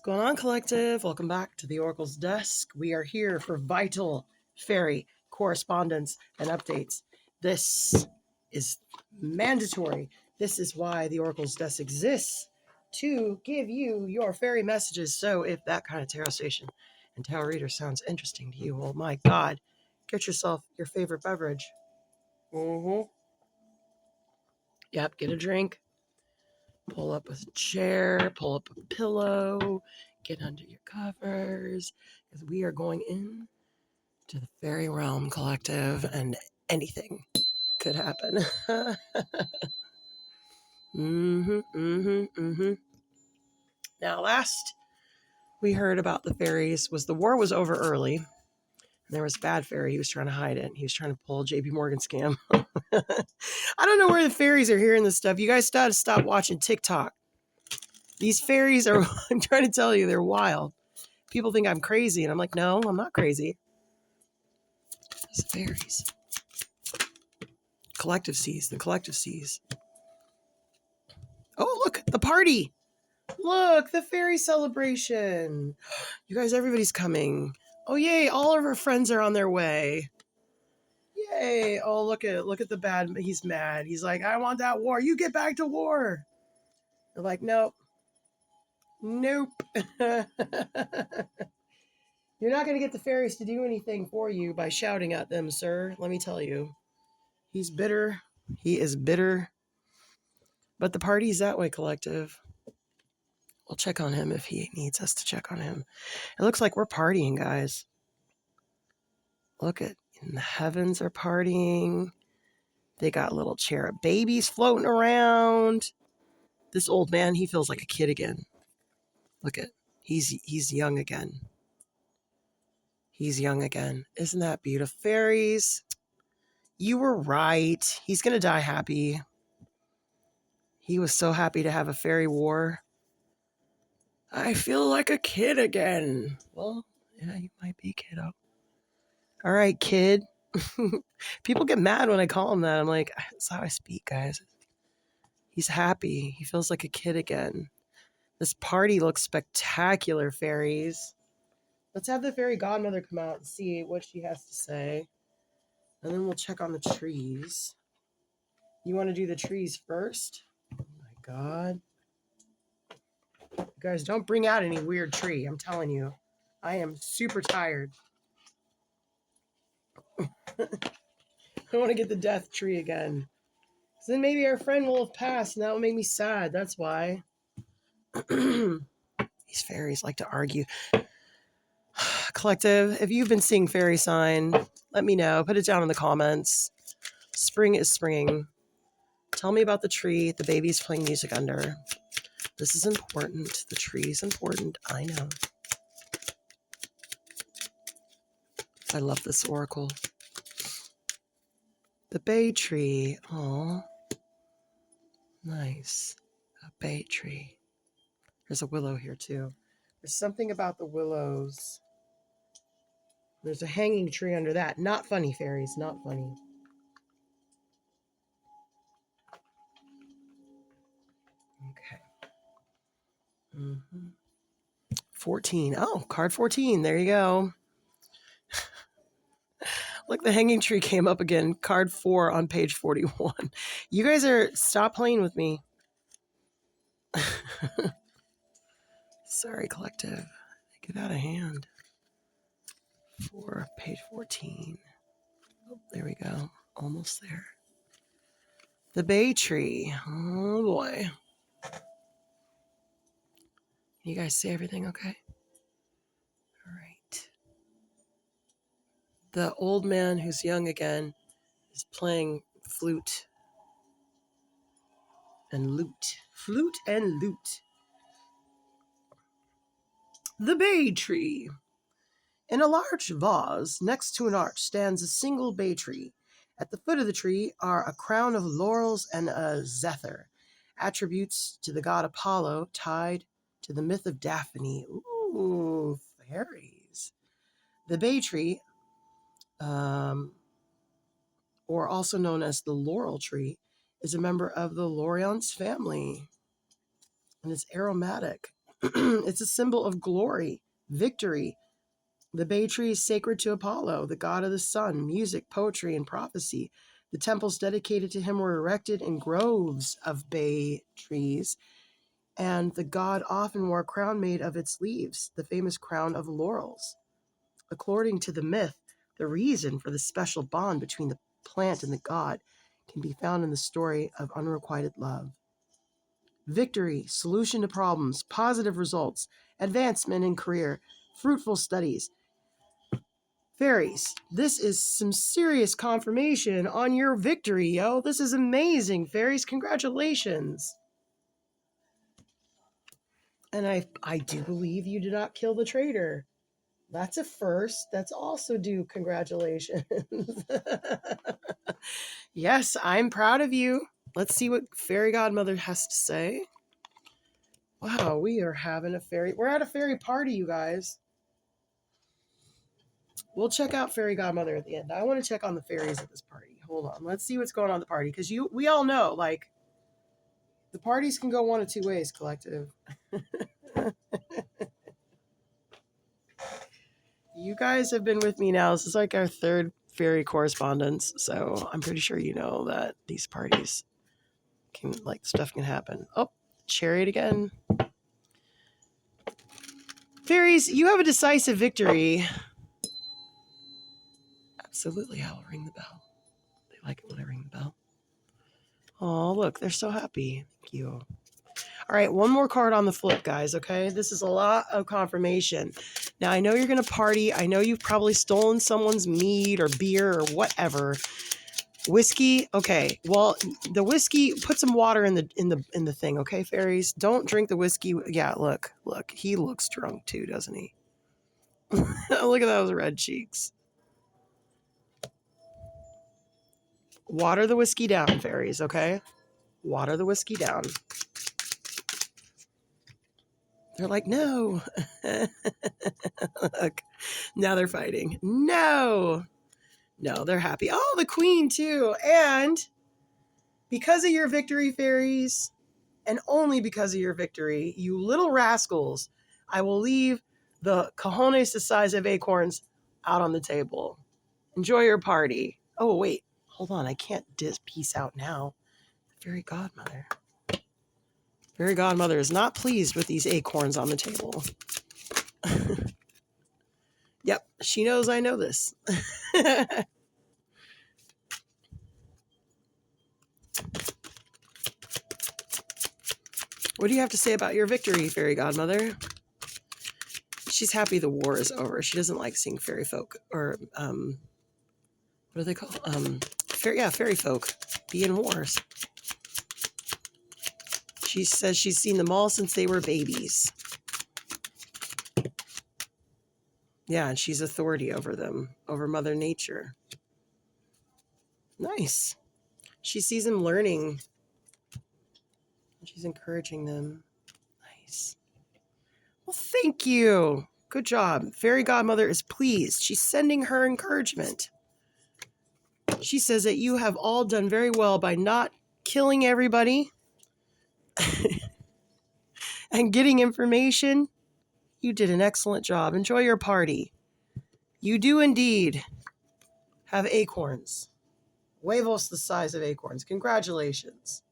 Going on, collective? Welcome back to the Oracle's Desk. We are here for vital fairy correspondence and updates. This is mandatory. This is why the Oracle's Desk exists, to give you your fairy messages. So if that kind of tarot station and tarot reader sounds interesting to you, oh my God, get yourself your favorite beverage. Yep, get a drink. Pull up a chair, pull up a pillow, get under your covers, because we are going in to the fairy realm, collective, and anything could happen. Now, last we heard about the fairies was the war was over early. And there was a bad fairy. He was trying to hide it. He was trying to pull a JP Morgan scam. I don't know where the fairies are hearing this stuff. You guys got to stop watching TikTok. These fairies are, I'm trying to tell you, they're wild. People think I'm crazy, and I'm like, no, I'm not crazy. It's fairies. Collective sees. The collective sees. Oh, look, the party. Look, the fairy celebration. You guys, everybody's coming. Oh, yay, all of our friends are on their way. Yay. Oh, look at the bad. He's mad. He's like, I want that war. You get back to war. They're like, nope. Nope. You're not going to get the fairies to do anything for you by shouting at them, sir. Let me tell you. He's bitter. He is bitter. But the party's that way, collective. We'll check on him if he needs us to check on him. It looks like we're partying, guys. Look at, in the heavens are partying. They got little cherub babies floating around. This old man, he feels like a kid again. Look at, he's young again. He's young again. Isn't that beautiful? Fairies, you were right. He's going to die happy. He was so happy to have a fairy war. I feel like a kid again. Well, yeah, you might be, kiddo. All right, kid. People get mad when I call him that. I'm like, that's how I speak, guys. He's happy. He feels like a kid again. This party looks spectacular, fairies. Let's have the fairy godmother come out and see what she has to say. And then we'll check on the trees. You want to do the trees first? Oh my God. You guys, don't bring out any weird tree. I'm telling you. I am super tired. I want to get the death tree again. So then maybe our friend will have passed, and that will make me sad. That's why. These fairies like to argue. Collective, if you've been seeing fairy sign, let me know. Put it down in the comments. Spring is springing. Tell me about the tree the baby's playing music under. This is important. The tree is important. I know. I love this oracle. The bay tree. Oh, nice. A bay tree. There's a willow here too. There's something about the willows. There's a hanging tree under that. Not funny, fairies. Not funny. Okay. 14. Oh, card 14. There you go. Look, the hanging tree came up again. Card 4 on page 41. You guys stop playing with me. Sorry, collective. Get out of hand. 4, page 14. Oh, there we go. Almost there. The bay tree. Oh, boy. You guys see everything okay? All right. The old man who's young again is playing flute and lute. Flute and lute. The bay tree. In a large vase next to an arch stands a single bay tree. At the foot of the tree are a crown of laurels and a zephyr, attributes to the god Apollo tied to the myth of Daphne. Ooh, fairies. The bay tree, or also known as the laurel tree, is a member of the Laurence family, and it's aromatic. It's a symbol of glory, victory. The bay tree is sacred to Apollo, the god of the sun, music, poetry, and prophecy. The temples dedicated to him were erected in groves of bay trees, and the god often wore a crown made of its leaves, the famous crown of laurels. According to the myth, the reason for the special bond between the plant and the god can be found in the story of unrequited love. Victory, solution to problems, positive results, advancement in career, fruitful studies. Fairies, this is some serious confirmation on your victory, yo. This is amazing, fairies. Congratulations. And I do believe you did not kill the traitor. That's a first. That's also due congratulations. Yes, I'm proud of you. Let's see what Fairy Godmother has to say. Wow, we are having a fairy. We're at a fairy party, you guys. We'll check out Fairy Godmother at the end. I want to check on the fairies at this party. Hold on. Let's see what's going on at the party. Because we all know, like, the parties can go one of two ways, collective. You guys have been with me now. This is like our third fairy correspondence. So I'm pretty sure you know that these parties can, like, stuff can happen. Oh, chariot again. Fairies, you have a decisive victory. Absolutely, I will ring the bell. They like it when I ring the bell. Oh, look, they're so happy. Thank you. All right, one more card on the flip, guys, okay? This is a lot of confirmation. Now, I know you're going to party. I know you've probably stolen someone's mead or beer or whatever. Whiskey, okay. Well, the whiskey, put some water in the thing, okay, fairies? Don't drink the whiskey. Yeah, look. He looks drunk too, doesn't he? Look at those red cheeks. Water the whiskey down, fairies, okay? Water the whiskey down. They're like, no. Look, now they're fighting. No, they're happy. Oh, the queen too. And because of your victory, fairies, and only because of your victory, you little rascals, I will leave the cojones the size of acorns out on the table. Enjoy your party. Oh, wait. Hold on. I can't peace out now. Fairy Godmother. Fairy Godmother is not pleased with these acorns on the table. Yep, she knows I know this. What do you have to say about your victory, Fairy Godmother? She's happy the war is over. She doesn't like seeing fairy folk, or, what are they called? Fairy folk be in wars. She says she's seen them all since they were babies. Yeah, and she's authority over them, over Mother Nature. Nice. She sees them learning. She's encouraging them. Nice. Well, thank you. Good job. Fairy Godmother is pleased. She's sending her encouragement. She says that you have all done very well by not killing everybody and getting information. You did an excellent job. Enjoy your party. You do indeed have acorns. Huevos the size of acorns. Congratulations.